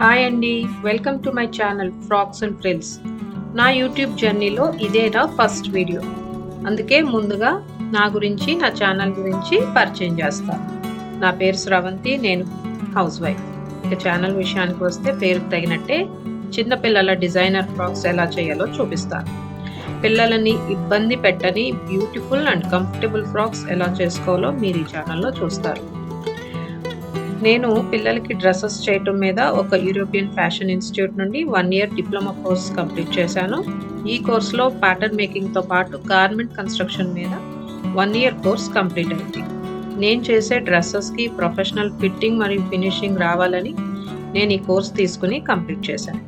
Hi అండి, welcome to my channel frocks and frills. నా YouTube జర్నీలో ఇదే నా ఫస్ట్ వీడియో. అందుకే ముందుగా నా గురించి, నా ఛానల్ గురించి పరిచయం చేస్తాను. నా పేరు శ్రవంతి, నేను హౌస్ వైఫ్. ఇక ఛానల్ విషయానికి వస్తే పేరుకు తగినట్టే చిన్నపిల్లల డిజైనర్ ఫ్రాక్స్ ఎలా చేయాలో చూపిస్తాను. పిల్లలని ఇబ్బంది పెట్టని బ్యూటిఫుల్ అండ్ కంఫర్టబుల్ ఫ్రాక్స్ ఎలా చేసుకోవాలో మీరు ఈ ఛానల్లో చూస్తారు. నేను పిల్లలకి డ్రెస్సెస్ చేయటం మీద ఒక యూరోపియన్ ఫ్యాషన్ ఇన్స్టిట్యూట్ నుండి 1 year డిప్లొమా కోర్స్ కంప్లీట్ చేశాను. ఈ కోర్సులో ప్యాటర్న్ మేకింగ్తో పాటు గార్మెంట్ కన్స్ట్రక్షన్ మీద 1 year కోర్స్ కంప్లీట్ అయింది. నేను చేసే డ్రెస్సెస్కి ప్రొఫెషనల్ ఫిట్టింగ్ మరియు ఫినిషింగ్ రావాలని నేను ఈ కోర్స్ తీసుకుని కంప్లీట్ చేశాను.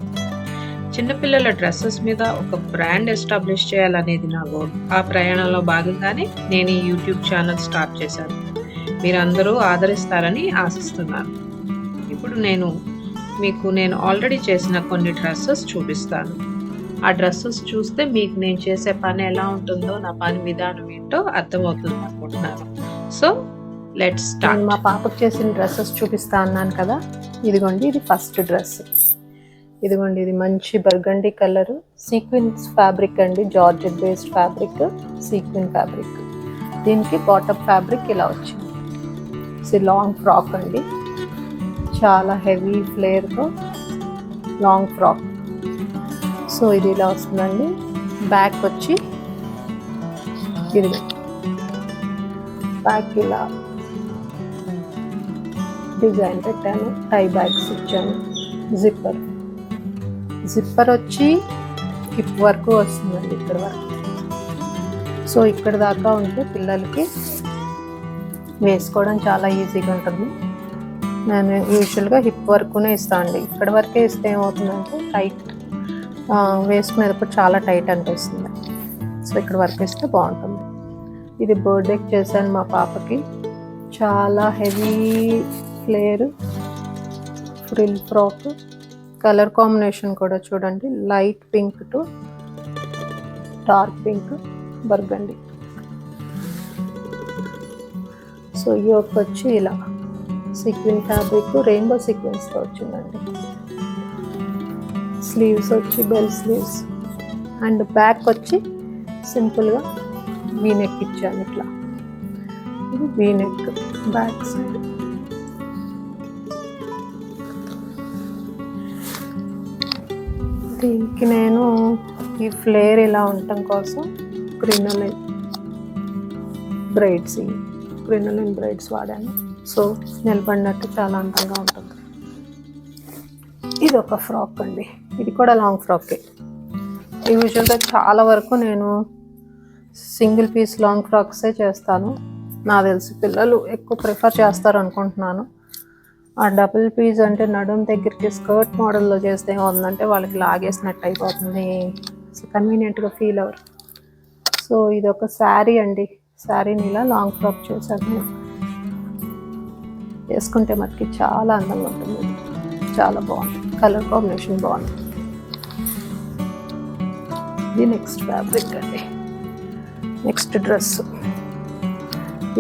చిన్నపిల్లల డ్రెస్సెస్ మీద ఒక బ్రాండ్ ఎస్టాబ్లిష్ చేయాలనేది నా గోల్. ఆ ప్రయాణంలో భాగంగానే నేను ఈ యూట్యూబ్ ఛానల్ స్టార్ట్ చేశాను. మీరందరూ ఆదరిస్తారని ఆశిస్తున్నాను. ఇప్పుడు నేను ఆల్రెడీ చేసిన కొన్ని డ్రెస్సెస్ చూపిస్తాను. ఆ డ్రెస్సెస్ చూస్తే మీకు నేను చేసే పని ఎలా ఉంటుందో, నా పని విధానం ఏంటో అర్థమవుతుంది అనుకుంటున్నాను. So let's start. మా పాపకు చేసిన డ్రెస్సెస్ చూపిస్తా అన్నాను కదా. ఇదిగోండి, ఇది ఫస్ట్ డ్రెస్. ఇదిగోండి, ఇది మంచి బర్గండీ కలర్ సీక్వెన్స్ ఫ్యాబ్రిక్ అండి, georgette based fabric, sequin fabric. దీనికి బాటమ్ ఫ్యాబ్రిక్ ఇలా వచ్చింది. లాంగ్ ఫ్రాక్ అండి, చాలా హెవీ ఫ్లేర్తో లాంగ్ ఫ్రాక్. సో ఇది ఇలా వస్తుందండి. బ్యాక్ వచ్చి ఇది బ్యాక్ ఇలా డిజైన్ పెట్టాను, టై బ్యాగ్స్ ఇచ్చాను. జిప్పర్ వచ్చి హిప్ వరకు వస్తుందండి, ఇక్కడ వరకు. సో ఇక్కడ దాకా ఉంటే పిల్లలకి వేసుకోవడం చాలా ఈజీగా ఉంటుంది. నేను యూజువల్గా హిప్ వరకునే ఇస్తాను అండి. ఇక్కడ వరకే ఇస్తే ఏమవుతుందంటే టైట్, వేసుకునేటప్పుడు చాలా టైట్ అనిపిస్తుంది. సో ఇక్కడ వరకు ఇస్తే బాగుంటుంది. ఇది బర్త్డేకి చేశాను మా పాపకి. చాలా heavy flare frill frock. Colour combination కూడా చూడండి, light pink to dark pink, burgundy. So yoke వచ్చి ఇలా సీక్వెన్ ఫ్యాబ్రిక్, రెయిన్బో సీక్వెన్స్తో వచ్చిందండి. స్లీవ్స్ వచ్చి బెల్ స్లీవ్స్, అండ్ బ్యాక్ వచ్చి సింపుల్గా వీనెక్ ఇచ్చాను. ఇట్లా ఇది వీనెక్ బ్యాక్ సైడ్. దీనికి నేను ఈ ఫ్లేర్ ఇలా ఉండటం కోసం క్రినోలిన్ బ్రైడ్స్ వాడాను. సో నిలబడినట్టు చాలా అందంగా ఉంటుంది. ఇది ఒక ఫ్రాక్ అండి, ఇది కూడా లాంగ్ ఫ్రాకే. యూజువల్గా చాలా వరకు నేను సింగిల్ పీస్ లాంగ్ ఫ్రాక్సే చేస్తాను. నాకు తెలిసి పిల్లలు ఎక్కువ ప్రిఫర్ చేస్తారు అనుకుంటున్నాను. ఆ డబుల్ పీస్ అంటే నడుం దగ్గరికి స్కర్ట్ మోడల్లో చేస్తే ఏమవుతుందంటే వాళ్ళకి లాగేసినట్టు అయిపోతుంది, కన్వీనియంట్గా ఫీల్ అవ్వరు. సో ఇది ఒక శారీ అండి, శారీని ఇలా లాంగ్ ఫ్రాక్ చేశాను. వేసుకుంటే మటుకి చాలా అందంగా ఉంటుంది, చాలా బాగుంది. కలర్ కాంబినేషన్ బాగుంది. ఇది నెక్స్ట్ ఫ్యాబ్రిక్ అండి, నెక్స్ట్ డ్రెస్.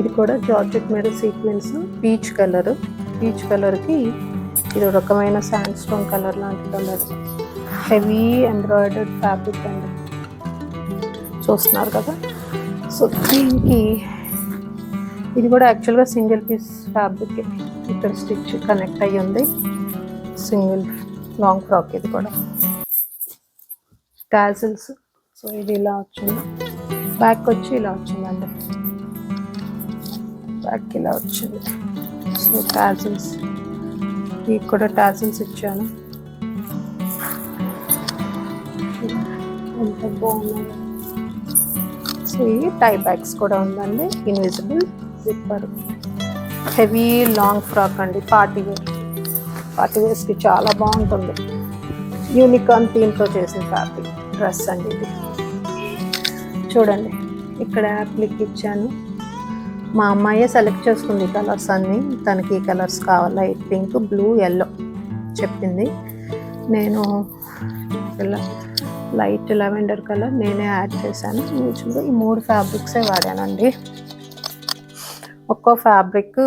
ఇది కూడా జార్జెట్ మీద సీక్వెన్స్, పీచ్ కలర్కి ఇది రకమైన శాండ్ స్టోన్ కలర్ లాంటి కలర్. హెవీ ఎంబ్రాయిడర్డ్ ఫ్యాబ్రిక్ అండి, చూస్తున్నారు కదా. సో దీనికి ఇది కూడా యాక్చువల్గా సింగిల్ పీస్ ఫ్యాబ్రిక్, ఇక్కడ స్టిచ్ కనెక్ట్ అయ్యి ఉంది. Single long frock. ఇది కూడా టాజిల్స్. సో ఇది ఇలా వచ్చింది. బ్యాక్ వచ్చి ఇలా వచ్చిందండి, బ్యాక్ ఇలా వచ్చింది. సో టాజిల్స్, ఇది కూడా టాజిల్స్ ఇచ్చాను. ఎంత బాగున్నాయి. సో ఈ టై బ్యాగ్స్ కూడా ఉందండి, invisible zipper. Heavy long frock అండి, పార్టీ వేర్స్కి చాలా బాగుంటుంది. యూనికార్న్ థీమ్తో చేసిన ఫ్యాబ్రిక్ డ్రెస్ అండి ఇది. చూడండి, ఇక్కడ యాప్లిక్ ఇచ్చాను. మా అమ్మాయే సెలెక్ట్ చేసుకుంది కలర్స్ అన్నీ. తనకి ఈ కలర్స్ కావాలి, లైట్ పింక్, బ్లూ, ఎల్లో చెప్పింది. నేను ఇలా లైట్ లెవెండర్ కలర్ నేనే యాడ్ చేశాను. యూజువల్గా ఈ 3 ఫ్యాబ్రిక్సే వాడానండి. ఒక్కో ఫ్యాబ్రిక్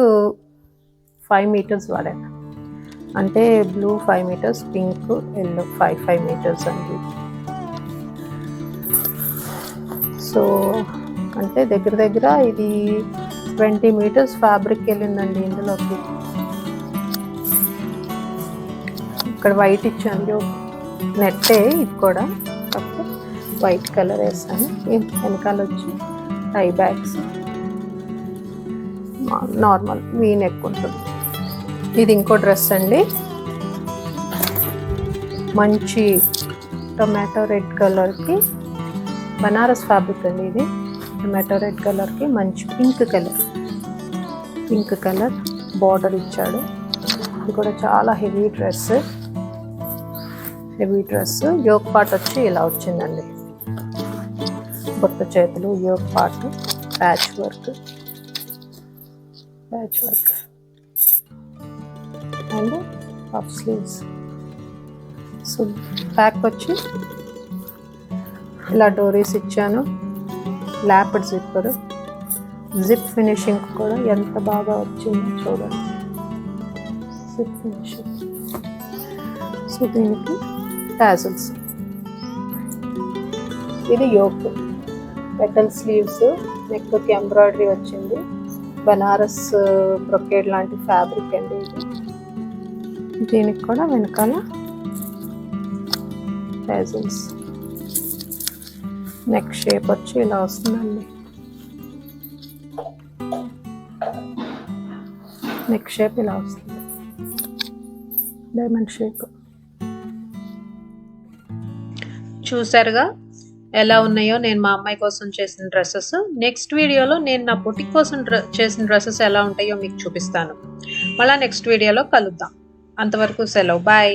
5 meters వాడాను. అంటే blue 5 metres, pink yellow 5 metres అండి. సో అంటే దగ్గర దగ్గర ఇది 20 మీటర్స్ ఫ్యాబ్రిక్ వెళ్ళిందండి ఇందులోకి. ఇక్కడ వైట్ ఇచ్చాను, నెట్టే ఇది కూడా, కాకపోతే వైట్ కలర్ వేసాను. వెనకాల వచ్చి టై బ్యాగ్స్, నార్మల్ వీ నెక్ ఉంటుంది. ఇది ఇంకో డ్రెస్ అండి, మంచి టొమాటో రెడ్ కలర్కి బనారస్ ఫ్యాబ్రిక్ అండి. ఇది టొమాటో రెడ్ కలర్కి మంచి పింక్ కలర్ బార్డర్ ఇచ్చాడు. ఇది కూడా చాలా హెవీ డ్రెస్. యోక్ పార్ట్ వచ్చి ఇలా వచ్చిందండి, బొట్ట చేతులు, yoke part, patch work and puff sleeves. So back వచ్చి ఇలా డోరీస్ ఇచ్చాను, ల్యాప్డ్ జిప్ ఫినిషింగ్ కూడా ఎంత బాగా వచ్చిందో చూడండి, జిప్ ఫినిషింగ్. సో దీనికి టాజల్స్. ఇది యోక్, పెటల్ స్లీవ్స్, నెక్కి ఎంబ్రాయిడరీ వచ్చింది, బనారస్ బ్రొకేడ్ లాంటి ఫ్యాబ్రిక్ అండి ఇది. దీనికి కూడా వెనకాల టాజల్స్. నెక్ షేప్ వచ్చి ఇలా వస్తుందండి, నెక్ షేప్ ఇలా వస్తుంది, డైమండ్ షేప్. చూసారుగా ఎలా ఉన్నాయో నేను మా అమ్మాయి కోసం చేసిన డ్రెస్సెస్. నెక్స్ట్ వీడియోలో నేను నా బొటిక్ కోసం చేసిన డ్రెస్సెస్ ఎలా ఉంటాయో మీకు చూపిస్తాను. మళ్ళీ నెక్స్ట్ వీడియోలో కలుద్దాం. అంతవరకు సెలవు, బాయ్.